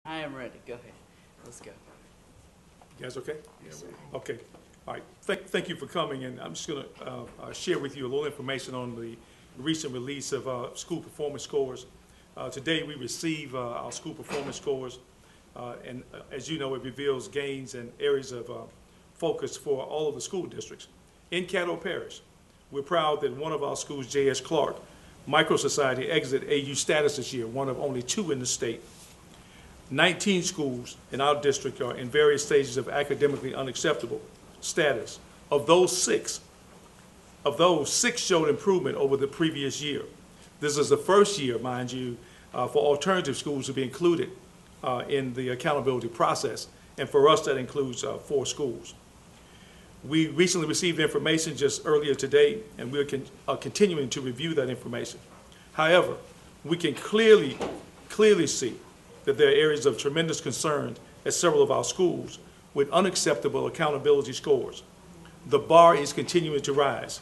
I am ready. Go ahead. Let's go. You guys okay? Yes, sir. Okay. All right. Thank you for coming, and I'm just going to share with you a little information on the recent release of school performance scores. Today we receive our school performance scores, and as you know, it reveals gains and areas of focus for all of the school districts. In Caddo Parish, we're proud that one of our schools, J.S. Clark Micro Society, exited AU status this year, one of only 2 in the state. 19 schools in our district are in various stages of academically unacceptable status. Of those six showed improvement over the previous year. This is the first year, mind you, for alternative schools to be included in the accountability process. And for us, that includes 4 schools. We recently received information just earlier today, and we're continuing to review that information. However, we can clearly see that there are areas of tremendous concern at several of our schools with unacceptable accountability scores. The bar is continuing to rise.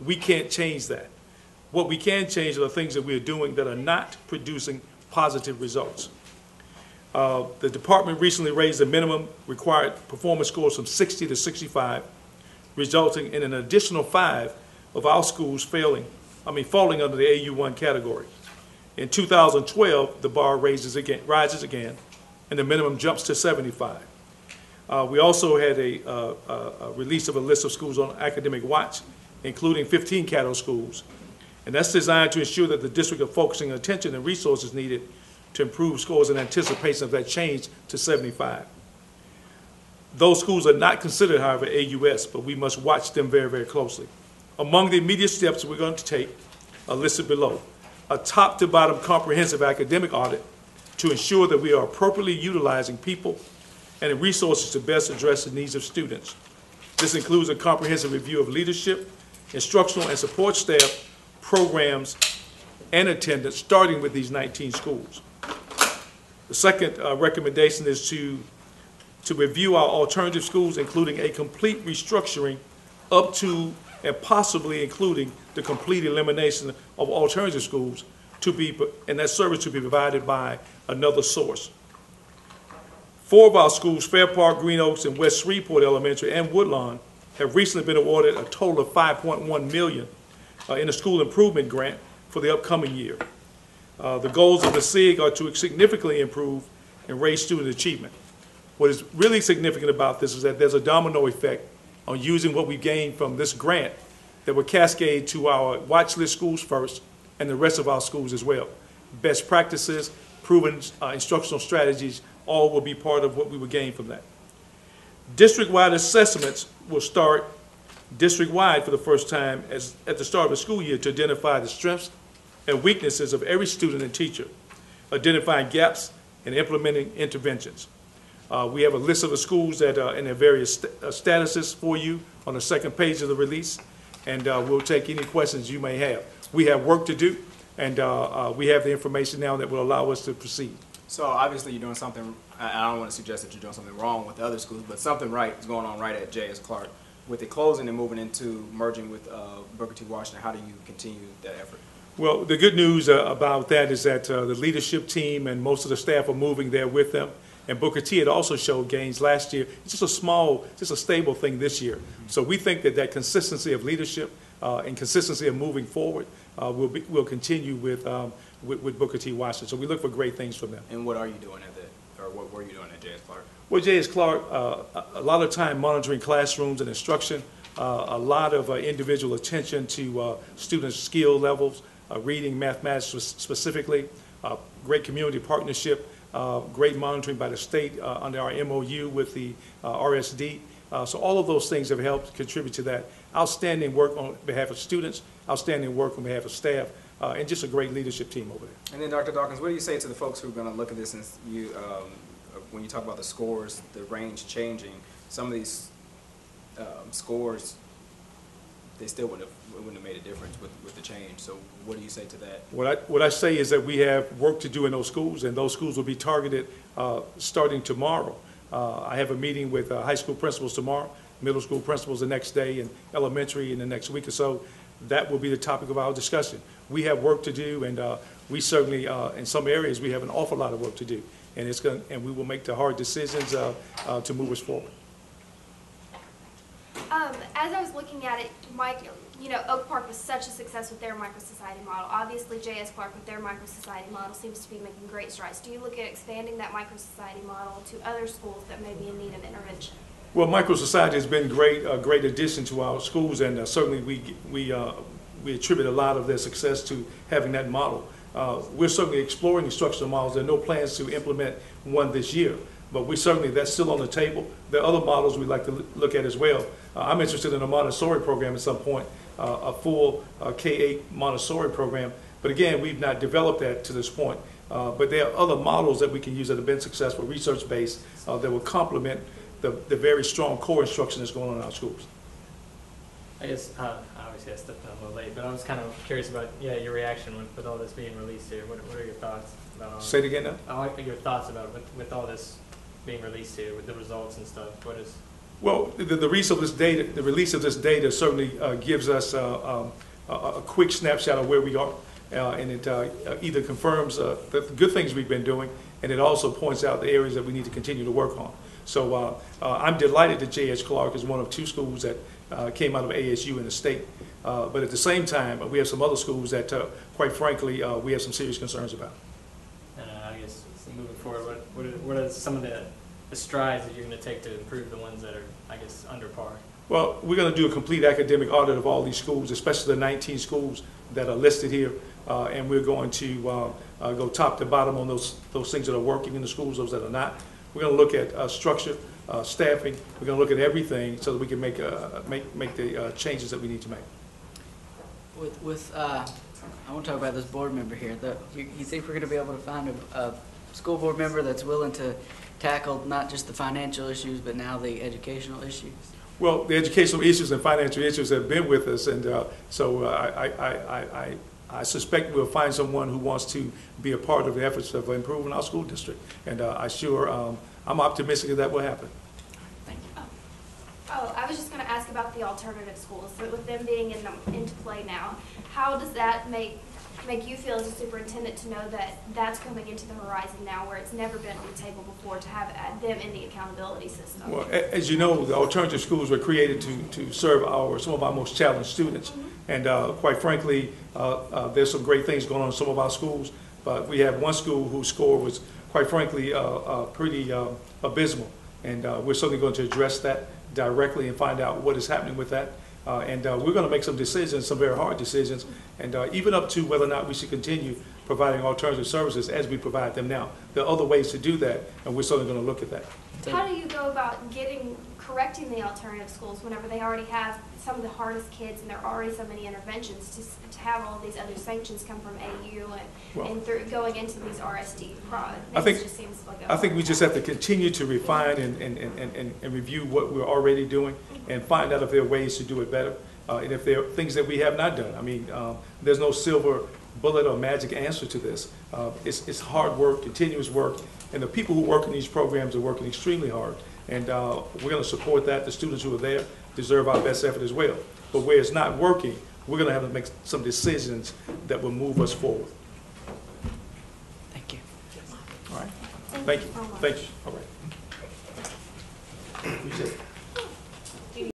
We can't change that. What we can change are the things that we are doing that are not producing positive results. The department recently raised the minimum required performance scores from 60 to 65, resulting in an additional 5 of our schools falling under the AU1 category. In 2012, the bar rises again, and the minimum jumps to 75. We also had a release of a list of schools on Academic Watch, including 15 Caddo schools, and that's designed to ensure that the district are focusing attention and resources needed to improve scores in anticipation of that change to 75. Those schools are not considered, however, AUS, but we must watch them very, very closely. Among the immediate steps we're going to take are listed below. A top-to-bottom comprehensive academic audit to ensure that we are appropriately utilizing people and resources to best address the needs of students. This includes a comprehensive review of leadership, instructional and support staff, programs, and attendance, starting with these 19 schools. The second recommendation is to review our alternative schools, including a complete restructuring up to and possibly including the complete elimination of alternative schools and that service to be provided by another source. 4 of our schools, Fair Park, Green Oaks, and West Shreveport Elementary, and Woodlawn, have recently been awarded a total of $5.1 million in a school improvement grant for the upcoming year. The goals of the SIG are to significantly improve and raise student achievement. What is really significant about this is that there's a domino effect on using what we gained from this grant that will cascade to our watch list schools first and the rest of our schools as well. Best practices, proven instructional strategies, all will be part of what we will gain from that. District-wide assessments will start district-wide for the first time at the start of the school year to identify the strengths and weaknesses of every student and teacher, identifying gaps and implementing interventions. We have a list of the schools that are in their various statuses for you on the second page of the release, and we'll take any questions you may have. We have work to do, and we have the information now that will allow us to proceed. So obviously you're doing something, I don't want to suggest that you're doing something wrong with the other schools, but something right is going on right at J.S. Clark. With it closing and moving into merging with Booker T. Washington, how do you continue that effort? Well, the good news about that is that the leadership team and most of the staff are moving there with them. And Booker T had also showed gains last year. It's just a stable thing this year. So we think that consistency of leadership and consistency of moving forward will continue with Booker T. Washington. So we look for great things from them. And what are you doing at that, or what were you doing at J.S. Clark? Well, J.S. Clark, a lot of time monitoring classrooms and instruction, a lot of individual attention to students' skill levels, reading, mathematics specifically, great community partnership, great monitoring by the state under our MOU with the RSD. So all of those things have helped contribute to that. Outstanding work on behalf of students, outstanding work on behalf of staff, and just a great leadership team over there. And then Dr. Dawkins, what do you say to the folks who are going to look at this and when you talk about the scores, the range changing, some of these scores, they still wouldn't have made a difference with the change. So what do you say to that? What I say is that we have work to do in those schools, and those schools will be targeted starting tomorrow. I have a meeting with high school principals tomorrow, middle school principals the next day, and elementary in the next week or so. That will be the topic of our discussion. We have work to do, and we certainly, in some areas, we have an awful lot of work to do. and and we will make the hard decisions to move us forward. As I was looking at it, Oak Park was such a success with their micro-society model. Obviously, J.S. Clark with their micro-society model seems to be making great strides. Do you look at expanding that micro-society model to other schools that may be in need of intervention? Well, micro-society has been a great addition to our schools, and certainly we attribute a lot of their success to having that model. We're certainly exploring instructional models. There are no plans to implement one this year, but that's still on the table. There are other models we'd like to look at as well. I'm interested in a Montessori program at some point, a full K-8 Montessori program. But again, we've not developed that to this point. But there are other models that we can use that have been successful, research-based, that will complement the very strong core instruction that's going on in our schools. I guess, obviously I stepped in a little late, but I was kind of curious about, your reaction with all this being released here. What are your thoughts about all Say it again now? I like your thoughts about with all this being released here, with the results and stuff. Well, the release of this data certainly gives us a quick snapshot of where we are, and it either confirms the good things we've been doing, and it also points out the areas that we need to continue to work on. So I'm delighted that J.S. Clark is one of 2 schools that came out of ASU in the state. But at the same time, we have some other schools that, quite frankly, we have some serious concerns about. And I guess moving forward, what are some of the strides that you're going to take to improve the ones that are, I guess, under par? Well, we're going to do a complete academic audit of all these schools, especially the 19 schools that are listed here, and we're going to go top to bottom on those things that are working in the schools, those that are not. We're going to look at structure, staffing. We're going to look at everything so that we can make the changes that we need to make. I want to talk about this board member here. You think we're going to be able to find a school board member that's willing to tackle not just the financial issues, but now the educational issues? Well, the educational issues and financial issues have been with us, and so I suspect we'll find someone who wants to be a part of the efforts of improving our school district, and I'm optimistic that will happen. Thank you. Oh, I was just going to ask about the alternative schools. So with them being into play now, how does that make you feel as a superintendent to know that that's coming into the horizon now, where it's never been on the table before, to have them in the accountability system? Well, as you know, the alternative schools were created to serve some of our most challenged students. Mm-hmm. And quite frankly, there's some great things going on in some of our schools, but we have one school whose score was, quite frankly, pretty abysmal. And we're certainly going to address that directly and find out what is happening with that. And we're going to make some decisions, some very hard decisions, and even up to whether or not we should continue providing alternative services as we provide them now. There are other ways to do that, and we're certainly going to look at that. How do you go about correcting the alternative schools whenever they already have some of the hardest kids and there are already so many interventions, to have all of these other sanctions come from AU and through going into these RSD products? I think we just have to continue to refine and review what we're already doing and find out if there are ways to do it better, and if there are things that we have not done. I mean, there's no silver bullet or magic answer to this. It's hard work, continuous work, and the people who work in these programs are working extremely hard, and we're going to support that. The students who are there deserve our best effort as well. But where it's not working, we're going to have to make some decisions that will move us forward. Thank you. All right. Thank you. Thank you. All right. Appreciate it.